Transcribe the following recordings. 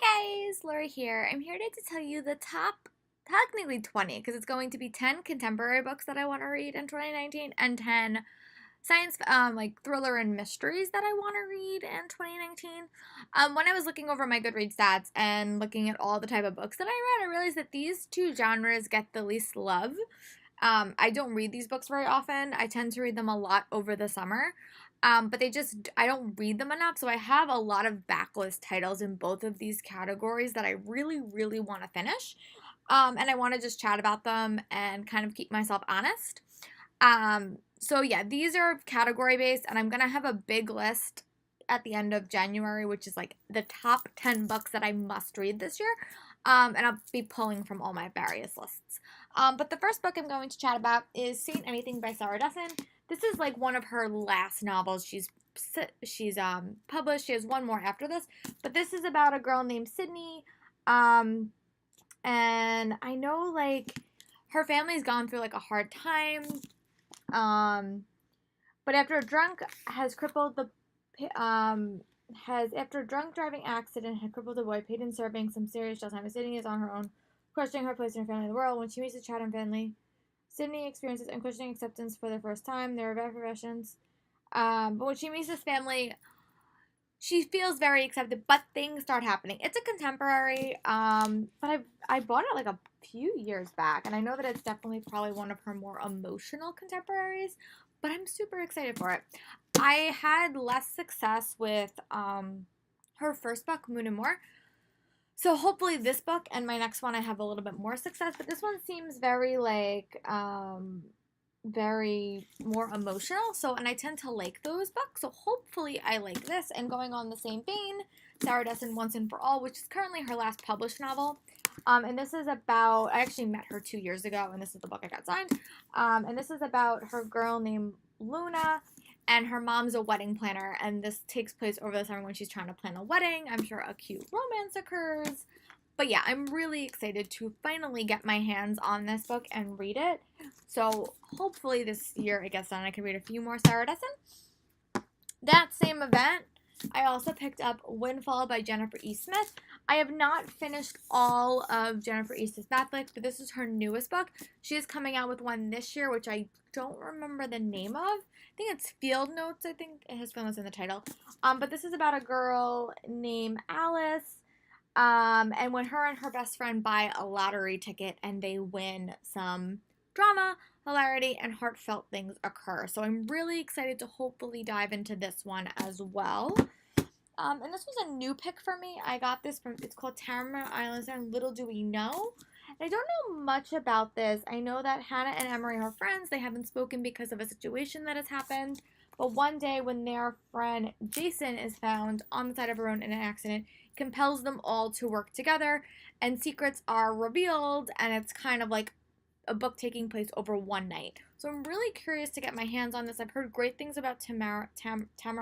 Hi guys, Lori here. I'm here today to tell you the top, technically 20, because it's going to be 10 contemporary books that I want to read in 2019 and 10 science, like thriller and mysteries that I want to read in 2019. When I was looking over my Goodreads stats and looking at all the type of books that I read, I realized that these two genres get the least love. I don't read these books very often. I tend to read them a lot over the summer. But I don't read them enough. So I have a lot of backlist titles in both of these categories that I really, really want to finish. And I want to just chat about them and kind of keep myself honest. So yeah, these are category based, and I'm going to have a big list at the end of January, which is like the top 10 books that I must read this year. And I'll be pulling from all my various lists. But the first book I'm going to chat about is Saint Anything by Sarah Dessen. This is like one of her last novels she's published. She has one more after this, but this is about a girl named Sydney. And I know like her family's gone through like a hard time. But after a drunk driving accident had crippled the boy, Peyton serving some serious jail time. Sydney is on her own, questioning her place in her family in the world. When she meets the Chatham family, Sydney experiences unquestioning acceptance for the first time. There are variations. But when she meets this family, she feels very accepted, but things start happening. It's a contemporary, but I bought it like a few years back, and I know that it's definitely probably one of her more emotional contemporaries, but I'm super excited for it. I had less success with her first book, Moon and More. So hopefully this book and my next one I have a little bit more success, but this one seems very like very more emotional. So, and I tend to like those books. So hopefully I like this. And going on the same vein, Sarah Dessen Once and For All, which is currently her last published novel. And this is about, I actually met her 2 years ago, and this is the book I got signed. And this is about her girl named Luna, and her mom's a wedding planner, and this takes place over the summer when she's trying to plan a wedding. I'm sure a cute romance occurs. But yeah, I'm really excited to finally get my hands on this book and read it. So hopefully this year it gets done. I can read a few more Sarah Dessen. That same event, I also picked up Windfall by Jennifer E. Smith. I have not finished all of Jennifer E. Smith's books, but this is her newest book. She is coming out with one this year, which I don't remember the name of. I think it's Field Notes. I think it has Field Notes in the title. But this is about a girl named Alice. And when her and her best friend buy a lottery ticket and they win, some drama, hilarity, and heartfelt things occur. So I'm really excited to hopefully dive into this one as well. And this was a new pick for me. I got this from, it's called Tamara Islands and Little Do We Know. I don't know much about this. I know that Hannah and Emery are friends. They haven't spoken because of a situation that has happened. But one day when their friend Jason is found on the side of a road in an accident, compels them all to work together, and secrets are revealed, and it's kind of like a book taking place over one night. So I'm really curious to get my hands on this. I've heard great things about Tamara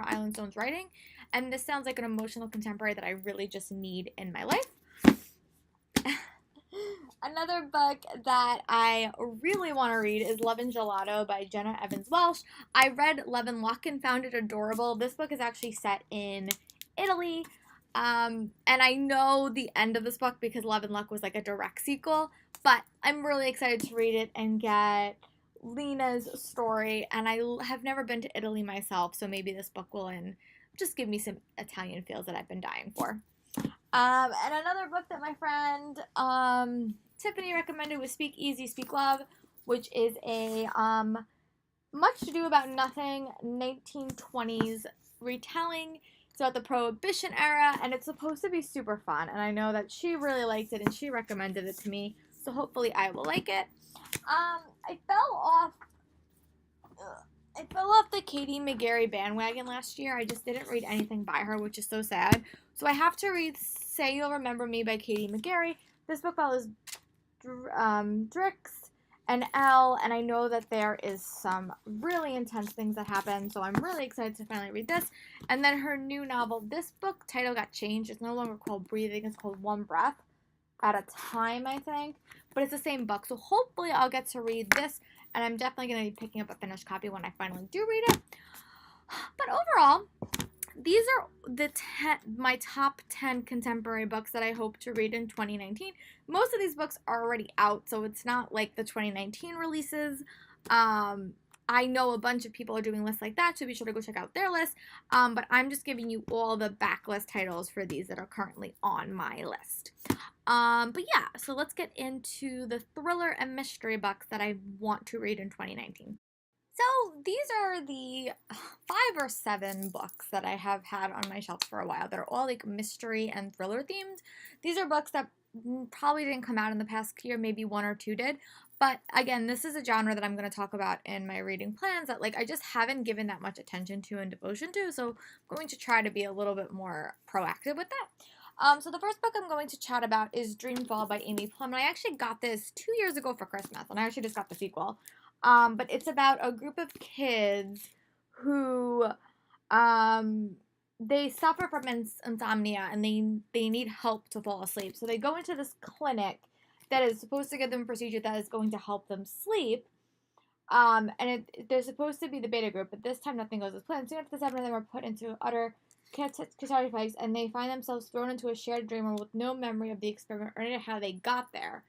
Islandstone's writing, and this sounds like an emotional contemporary that I really just need in my life. Another book that I really want to read is Love and Gelato by Jenna Evans Welsh. I read Love and Luck and found it adorable. This book is actually set in Italy. And I know the end of this book because Love and Luck was like a direct sequel, but I'm really excited to read it and get Lena's story. And I have never been to Italy myself, so maybe this book will just give me some Italian feels that I've been dying for. And another book that my friend Tiffany recommended was Speak Easy, Speak Love, which is a much ado about nothing 1920s retelling. It's about the Prohibition era, and it's supposed to be super fun, and I know that she really liked it, and she recommended it to me, so hopefully I will like it. I fell off the Katie McGarry bandwagon last year. I just didn't read anything by her, which is so sad. So I have to read Say You'll Remember Me by Katie McGarry. This book follows Drix and Elle, and I know that there is some really intense things that happen, so I'm really excited to finally read this. And then her new novel, this book title got changed. It's no longer called Breathing, it's called One Breath at a Time, I think. But it's the same book, so hopefully I'll get to read this, and I'm definitely going to be picking up a finished copy when I finally do read it. But overall, these are my top 10 contemporary books that I hope to read in 2019. Most of these books are already out, so it's not like the 2019 releases. I know a bunch of people are doing lists like that, so be sure to go check out their list. But I'm just giving you all the backlist titles for these that are currently on my list. But yeah, so let's get into the thriller and mystery books that I want to read in 2019. So these are the 5 or 7 books that I have had on my shelf for a while that are all like mystery and thriller themed. These are books that probably didn't come out in the past year, maybe 1 or 2 did. But again, this is a genre that I'm going to talk about in my reading plans that like I just haven't given that much attention to and devotion to. So I'm going to try to be a little bit more proactive with that. So the first book I'm going to chat about is Dreamfall by Amy Plum. And I actually got this 2 years ago for Christmas, and I actually just got the sequel. But it's about a group of kids who they suffer from insomnia and they need help to fall asleep. So they go into this clinic that is supposed to give them a procedure that is going to help them sleep. And they're supposed to be the beta group, but this time nothing goes as planned. Soon after the 7 of them are put into utter catastrophe, and they find themselves thrown into a shared dream with no memory of the experiment or how they got there.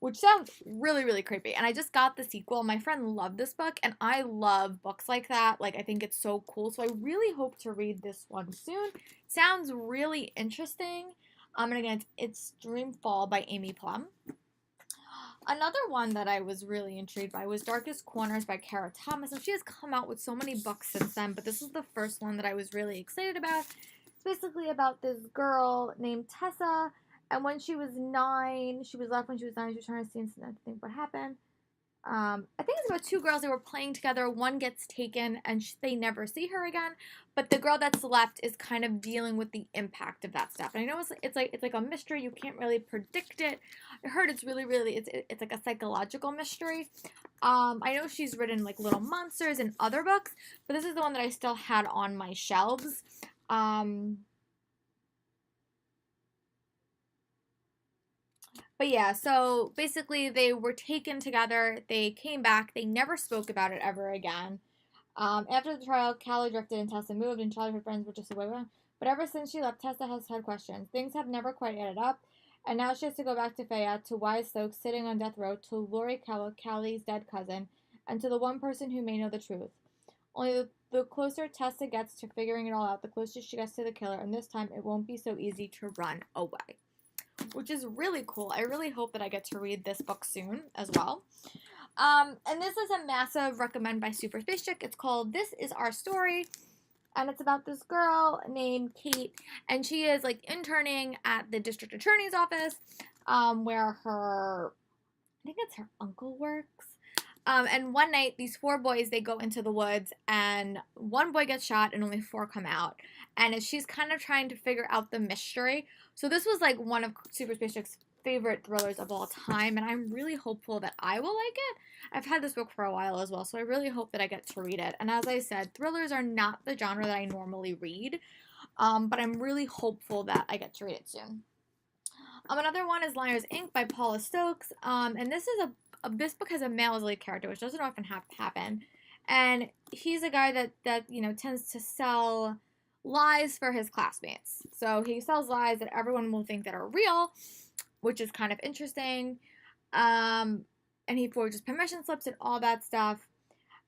Which sounds really, really creepy. And I just got the sequel. My friend loved this book, and I love books like that. Like, I think it's so cool. So I really hope to read this one soon. Sounds really interesting. And again, it's Dreamfall by Amy Plum. Another one that I was really intrigued by was Darkest Corners by Kara Thomas. And she has come out with so many books since then, but this is the first one that I was really excited about. It's basically about this girl named Tessa. And when she was 9, she was left when she was 9. She was trying to see and think what happened. I think it's about 2 girls. They were playing together. One gets taken, and they never see her again. But the girl that's left is kind of dealing with the impact of that stuff. And I know it's like a mystery. You can't really predict it. I heard it's really it's like a psychological mystery. I know she's written like Little Monsters and other books, but this is the one that I still had on my shelves. But yeah, so basically they were taken together. They came back. They never spoke about it ever again. After the trial, Callie drifted and Tessa moved, and childhood friends were just away with her. But ever since she left, Tessa has had questions. Things have never quite added up, and now she has to go back to Fayette, to Wise Stokes sitting on death row, to Lori Kellogg, Callie's dead cousin, and to the one person who may know the truth. Only the closer Tessa gets to figuring it all out, the closer she gets to the killer, and this time it won't be so easy to run away. Which is really cool. I really hope that I get to read this book soon as well. And this is a massive recommend by Super Space Chick. It's called This Is Our Story. And it's about this girl named Kate. And she is like interning at the district attorney's office, where I think it's her uncle works. And one night, these 4 boys, they go into the woods, and 1 boy gets shot, and only 4 come out. And she's kind of trying to figure out the mystery. So this was like one of Super Space Chick's favorite thrillers of all time, and I'm really hopeful that I will like it. I've had this book for a while as well, so I really hope that I get to read it. And as I said, thrillers are not the genre that I normally read, but I'm really hopeful that I get to read it soon. Another one is Liars Inc. by Paula Stokes, and this is this book has a male as lead character, which doesn't often happen, and he's a guy that tends to sell lies for his classmates. So he sells lies that everyone will think that are real, which is kind of interesting. And he forges permission slips and all that stuff.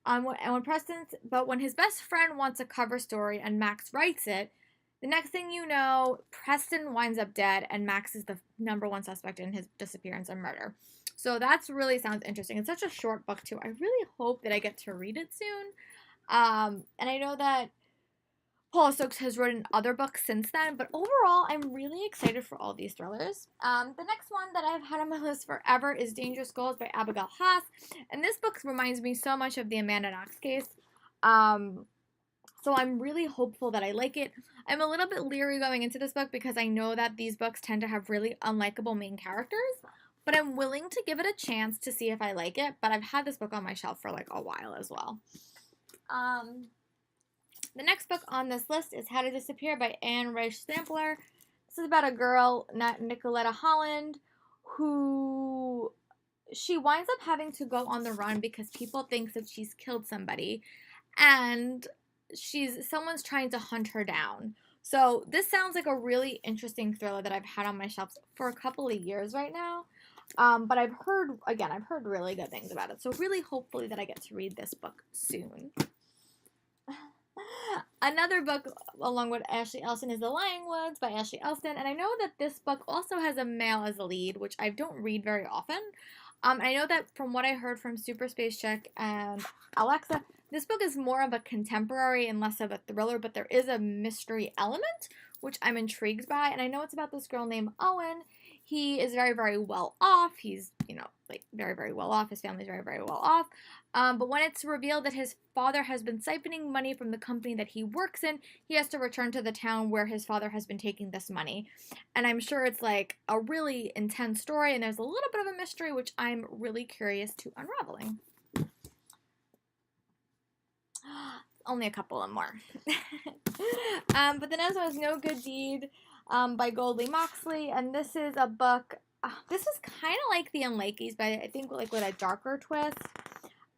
But when his best friend wants a cover story and Max writes it, the next thing you know, Preston winds up dead, and Max is the #1 suspect in his disappearance and murder. So that's really sounds interesting. It's such a short book too. I really hope that I get to read it soon. And I know that Paula Stokes has written other books since then, but overall, I'm really excited for all these thrillers. The next one that I've had on my list forever is Dangerous Goals by Abigail Haas, and this book reminds me so much of the Amanda Knox case. So I'm really hopeful that I like it. I'm a little bit leery going into this book because I know that these books tend to have really unlikable main characters, but I'm willing to give it a chance to see if I like it, but I've had this book on my shelf for like a while as well. The next book on this list is How to Disappear by Anne Rice Sampler. This is about a girl, Nicoletta Holland, who she winds up having to go on the run because people think that she's killed somebody. And someone's trying to hunt her down. So this sounds like a really interesting thriller that I've had on my shelves for a couple of years right now. But I've heard really good things about it. So really, hopefully that I get to read this book soon. Another book along with Ashley Elston is The Lying Woods by Ashley Elston. And I know that this book also has a male as a lead, which I don't read very often. I know that from what I heard from Super Space Chick and Alexa, this book is more of a contemporary and less of a thriller, but there is a mystery element, which I'm intrigued by. And I know it's about this girl named Owen. He is very, very well off. He's, very, very well off. His family's very, very well off. But when it's revealed that his father has been siphoning money from the company that he works in, he has to return to the town where his father has been taking this money. And I'm sure it's like a really intense story, and there's a little bit of a mystery, which I'm really curious to unraveling. Only a couple of more. But the next one is No Good Deed by Goldie Moxley, and this is a book. This is kind of like The Unlikelies, but I think with a darker twist.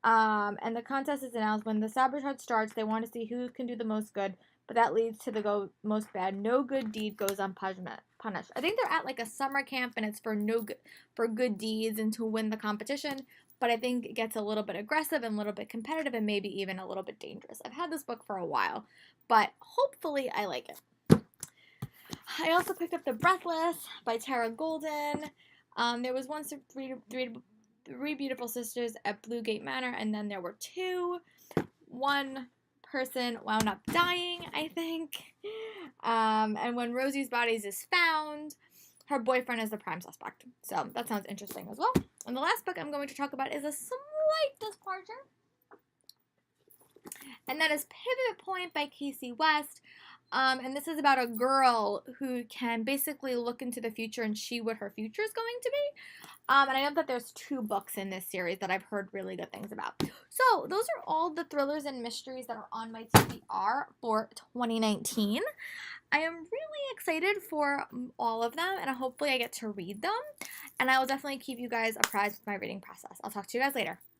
And the contest is announced when the sabotage starts. They want to see who can do the most good, but that leads to the most bad. No good deed goes unpunished. I think they're at like a summer camp, and it's for good deeds and to win the competition. But I think it gets a little bit aggressive and a little bit competitive and maybe even a little bit dangerous. I've had this book for a while, but hopefully I like it. I also picked up The Breathless by Tara Golden. There was once three beautiful sisters at Blue Gate Manor, and then there were two. One person wound up dying, I think. And when Rosie's body is found, her boyfriend is the prime suspect. So that sounds interesting as well. And the last book I'm going to talk about is a slight departure. And that is Pivot Point by Casey West. And this is about a girl who can basically look into the future and see what her future is going to be. And I know that there's 2 books in this series that I've heard really good things about. So those are all the thrillers and mysteries that are on my TBR for 2019. I am really excited for all of them, and hopefully I get to read them. And I will definitely keep you guys apprised of my reading process. I'll talk to you guys later. Bye.